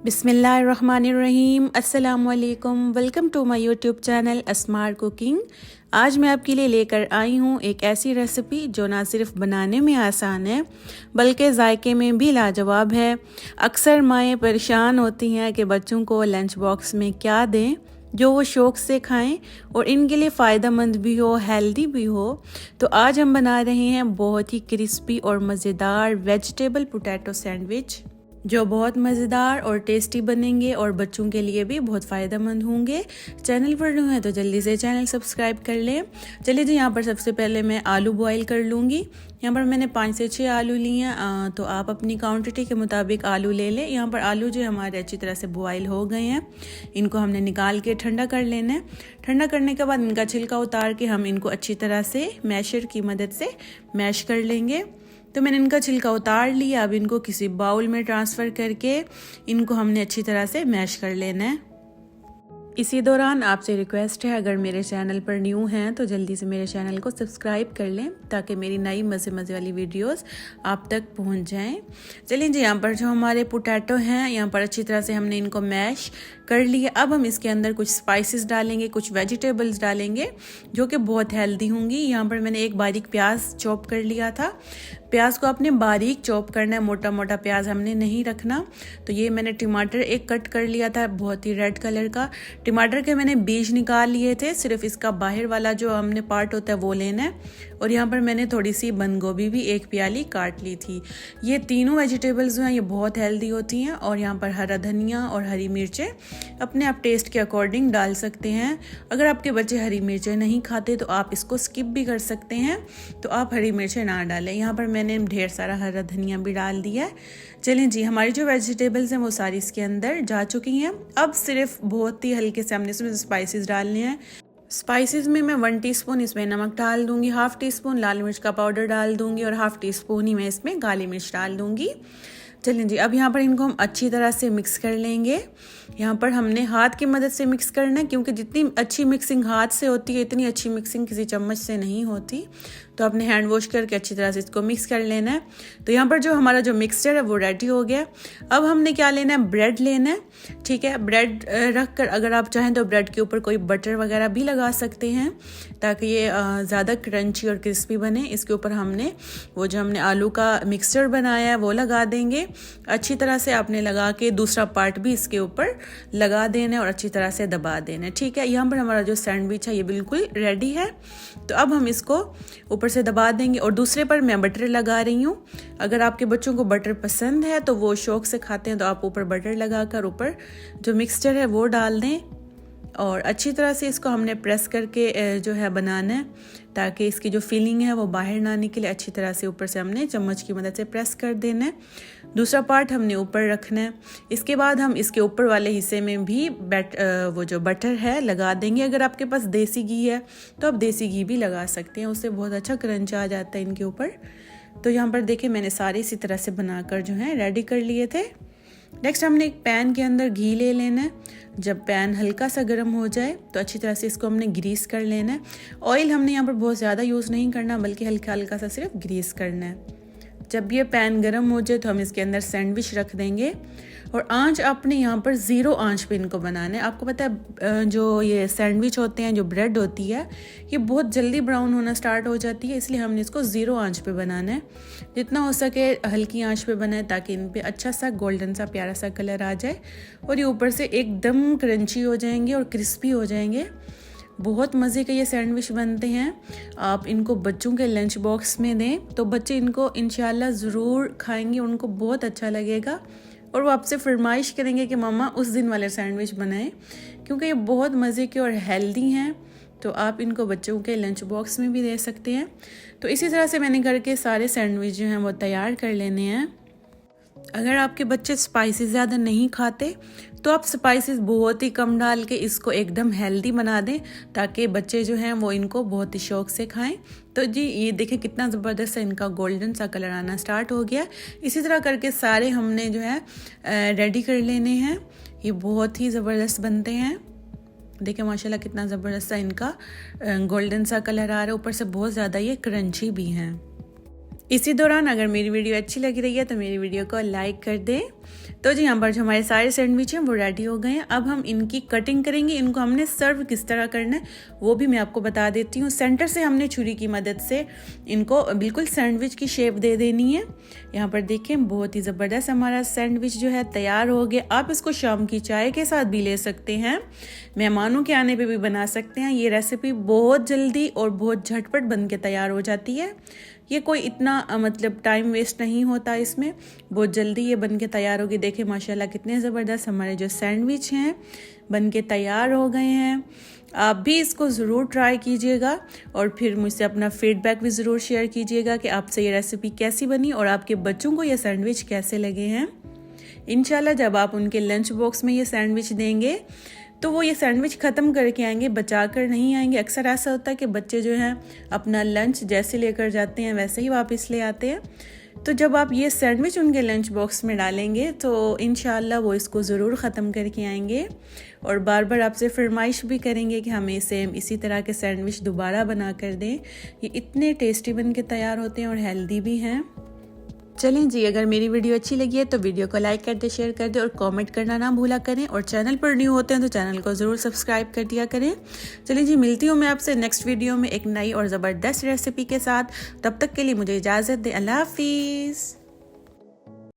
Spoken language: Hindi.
बिस्मिल्लाहिर्रहमानिर्रहीम। अस्सलाम वालेकुम। Welcome to my YouTube channel Asmar cooking. आज मैं आपके लिए लेकर आई हूँ एक ऐसी रेसिपी जो ना सिर्फ बनाने में आसान है बल्कि जायके में भी लाजवाब है। अक्सर माएँ परेशान होती हैं कि बच्चों को लंच बॉक्स में क्या दें जो वो शौक़ से खाएं और इनके लिए फ़ायदेमंद भी हो, हेल्दी भी हो। तो आज हम बना रहे हैं बहुत ही क्रिस्पी और मज़ेदार वेजिटेबल पोटैटो सैंडविच जो बहुत मज़ेदार और टेस्टी बनेंगे और बच्चों के लिए भी बहुत फ़ायदेमंद होंगे। चैनल पर न्यू है तो जल्दी से चैनल सब्सक्राइब कर लें। चलिए जी, यहाँ पर सबसे पहले मैं आलू बॉईल कर लूँगी। यहाँ पर मैंने 5 से 6 आलू लिए हैं, तो आप अपनी क्वांटिटी के मुताबिक आलू ले लें। यहाँ पर आलू जो हमारे अच्छी तरह से बॉईल हो गए हैं, इनको हमने निकाल के ठंडा कर लेना है। ठंडा करने के बाद इनका छिलका उतार के हम इनको अच्छी तरह से मैशर की मदद से मैश कर लेंगे। तो मैंने इनका छिलका उतार लिया। अब इनको किसी बाउल में ट्रांसफ़र करके इनको हमने अच्छी तरह से मैश कर लेना है। इसी दौरान आपसे रिक्वेस्ट है, अगर मेरे चैनल पर न्यू हैं तो जल्दी से मेरे चैनल को सब्सक्राइब कर लें ताकि मेरी नई मज़े मज़े वाली वीडियोस आप तक पहुंच जाएं। चलिए जी, यहाँ पर जो हमारे पोटैटो हैं यहाँ पर अच्छी तरह से हमने इनको मैश कर लिया। अब हम इसके अंदर कुछ स्पाइसेस डालेंगे, कुछ वेजिटेबल्स डालेंगे जो कि बहुत हेल्दी होंगी। यहाँ पर मैंने एक बारीक प्याज चॉप कर लिया था। प्याज को आपने बारीक चॉप करना है, मोटा मोटा प्याज हमने नहीं रखना। तो ये मैंने टमाटर एक कट कर लिया था, बहुत ही रेड कलर का। टमाटर के मैंने बीज निकाल लिए थे, सिर्फ इसका बाहर वाला जो हमने पार्ट होता है वो लेना है। और यहाँ पर मैंने थोड़ी सी बंद गोभी भी एक प्याली काट ली थी। ये तीनों वेजिटेबल्स जो हैं ये बहुत हेल्दी होती हैं। और यहाँ पर हरा धनिया और हरी मिर्चें अपने आप टेस्ट के अकॉर्डिंग डाल सकते हैं। अगर आपके बच्चे हरी मिर्चें नहीं खाते तो आप इसको स्किप भी कर सकते हैं, तो आप हरी मिर्चें ना डालें। यहाँ पर मैंने ढेर सारा हरा धनिया भी डाल दिया है। चलें जी, हमारी जो वेजिटेबल्स हैं वो सारी इसके अंदर जा चुकी हैं। अब सिर्फ बहुत ही हल्के से हमने इसमें स्पाइसेस डालने हैं। स्पाइसेस में मैं 1 टीस्पून इसमें नमक डाल दूंगी, 1/2 टीस्पून लाल मिर्च का पाउडर डाल दूंगी और 1/2 टीस्पून ही मैं इसमें काली मिर्च डाल दूंगी। चलें जी, अब यहाँ पर इनको हम अच्छी तरह से मिक्स कर लेंगे। यहाँ पर हमने हाथ की मदद से मिक्स करना है, क्योंकि जितनी अच्छी मिक्सिंग हाथ से होती है इतनी अच्छी मिक्सिंग किसी चम्मच से नहीं होती। तो आपने हैंड वॉश करके अच्छी तरह से इसको मिक्स कर लेना है। तो यहाँ पर जो हमारा जो मिक्सचर है वो रेडी हो गया। अब हमने क्या लेना है, ब्रेड लेना है। ठीक है, ब्रेड रख कर अगर आप चाहें तो ब्रेड के ऊपर कोई बटर वगैरह भी लगा सकते हैं ताकि ये ज़्यादा क्रंची और क्रिस्पी बने। इसके ऊपर हमने वो जो हमने आलू का मिक्सचर बनाया है वो लगा देंगे। अच्छी तरह से आपने लगा के दूसरा पार्ट भी इसके ऊपर लगा देना है और अच्छी तरह से दबा देना है। ठीक है, यहाँ पर हमारा जो सैंडविच है ये बिल्कुल रेडी है। तो अब हम इसको ऊपर से दबा देंगे और दूसरे पर मैं बटर लगा रही हूँ। अगर आपके बच्चों को बटर पसंद है तो वो शौक से खाते हैं तो आप ऊपर बटर लगाकर ऊपर जो मिक्सचर है वो डाल दें और अच्छी तरह से इसको हमने प्रेस करके जो है बनाना है ताकि इसकी जो फीलिंग है वो बाहर ना निकले। अच्छी तरह से ऊपर से हमने चम्मच की मदद से प्रेस कर देना है। दूसरा पार्ट हमने ऊपर रखना है। इसके बाद हम इसके ऊपर वाले हिस्से में भी वो जो बटर है लगा देंगे। अगर आपके पास देसी घी है तो आप देसी घी भी लगा सकते हैं, उससे बहुत अच्छा क्रंच आ जाता है इनके ऊपर। तो यहाँ पर देखिए मैंने सारे इसी तरह से बनाकर जो है रेडी कर लिए थे। नेक्स्ट हमने एक पैन के अंदर घी ले लेना है। जब पैन हल्का सा गर्म हो जाए तो अच्छी तरह से इसको हमने ग्रीस कर लेना है। ऑयल हमने यहाँ पर बहुत ज़्यादा यूज़ नहीं करना बल्कि हल्का हल्का सा सिर्फ ग्रीस करना है। जब ये पैन गर्म हो जाए तो हम इसके अंदर सैंडविच रख देंगे और आंच आपने यहाँ पर 0 आंच पे इनको बनाना है। आपको पता है जो ये सैंडविच होते हैं, जो ब्रेड होती है ये बहुत जल्दी ब्राउन होना स्टार्ट हो जाती है, इसलिए हमने इसको 0 आंच पे बनाना है। जितना हो सके हल्की आंच पे बनाए ताकि इन पे अच्छा सा गोल्डन सा प्यारा सा कलर आ जाए और ये ऊपर से एकदम क्रंची हो जाएंगे और क्रिस्पी हो जाएंगे। बहुत मज़े के ये सैंडविच बनते हैं। आप इनको बच्चों के लंच बॉक्स में दें तो बच्चे इनको इंशाल्लाह ज़रूर खाएंगे, उनको बहुत अच्छा लगेगा और वो आपसे फरमाइश करेंगे कि मम्मा उस दिन वाले सैंडविच बनाएं, क्योंकि ये बहुत मज़े के और हेल्दी हैं। तो आप इनको बच्चों के लंच बॉक्स में भी दे सकते हैं। तो इसी तरह से मैंने करके सारे सैंडविच जो हैं वो तैयार कर लेने हैं। अगर आपके बच्चे स्पाइसेस ज़्यादा नहीं खाते तो आप स्पाइसेस बहुत ही कम डाल के इसको एकदम हेल्दी बना दें ताकि बच्चे जो हैं वो इनको बहुत ही शौक से खाएं। तो जी ये देखें कितना ज़बरदस्त इनका गोल्डन सा कलर आना स्टार्ट हो गया। इसी तरह करके सारे हमने जो है रेडी कर लेने हैं। ये बहुत ही ज़बरदस्त बनते हैं। देखिए माशाल्लाह कितना ज़बरदस्त सा इनका गोल्डन सा कलर आ रहा है, ऊपर से बहुत ज़्यादा ये क्रंची भी हैं। इसी दौरान अगर मेरी वीडियो अच्छी लगी रही है तो मेरी वीडियो को लाइक कर दें। तो जी यहाँ पर जो हमारे सारे सैंडविच हैं वो रेडी हो गए हैं। अब हम इनकी कटिंग करेंगे। इनको हमने सर्व किस तरह करना है वो भी मैं आपको बता देती हूँ। सेंटर से हमने छुरी की मदद से इनको बिल्कुल सैंडविच की शेप दे देनी है। यहाँ पर देखें बहुत ही ज़बरदस्त हमारा सैंडविच जो है तैयार हो गया। आप इसको शाम की चाय के साथ भी ले सकते हैं, मेहमानों के आने पे भी बना सकते हैं। ये रेसिपी बहुत जल्दी और बहुत झटपट बन के तैयार हो जाती है। ये कोई इतना मतलब टाइम वेस्ट नहीं होता इसमें, बहुत जल्दी ये बन के तैयार होगी। देखिए माशाल्लाह कितने ज़बरदस्त हमारे जो सैंडविच हैं बन के तैयार हो गए हैं। आप भी इसको ज़रूर ट्राई कीजिएगा और फिर मुझसे अपना फीडबैक भी ज़रूर शेयर कीजिएगा कि आपसे ये रेसिपी कैसी बनी और आपके बच्चों को ये सैंडविच कैसे लगे हैं। इंशाल्लाह जब आप उनके लंच बॉक्स में ये सैंडविच देंगे तो वो ये सैंडविच ख़त्म करके आएंगे, बचा कर नहीं आएंगे। अक्सर ऐसा होता है कि बच्चे जो हैं अपना लंच जैसे लेकर जाते हैं वैसे ही वापस ले आते हैं। तो जब आप ये सैंडविच उनके लंच बॉक्स में डालेंगे तो इंशाल्लाह वो इसको ज़रूर ख़त्म करके आएंगे और बार बार आपसे फरमाइश भी करेंगे कि हमें सेम इसी तरह के सैंडविच दोबारा बना कर दें। ये इतने टेस्टी बन के तैयार होते हैं और हेल्दी भी हैं। चलें जी, अगर मेरी वीडियो अच्छी लगी है तो वीडियो को लाइक कर दे, शेयर कर दे और कमेंट करना ना भूला करें। और चैनल पर न्यू होते हैं तो चैनल को ज़रूर सब्सक्राइब कर दिया करें। चलिए जी, मिलती हूँ मैं आपसे नेक्स्ट वीडियो में एक नई और ज़बरदस्त रेसिपी के साथ। तब तक के लिए मुझे इजाज़त दें। अल्लाह हाफिज़।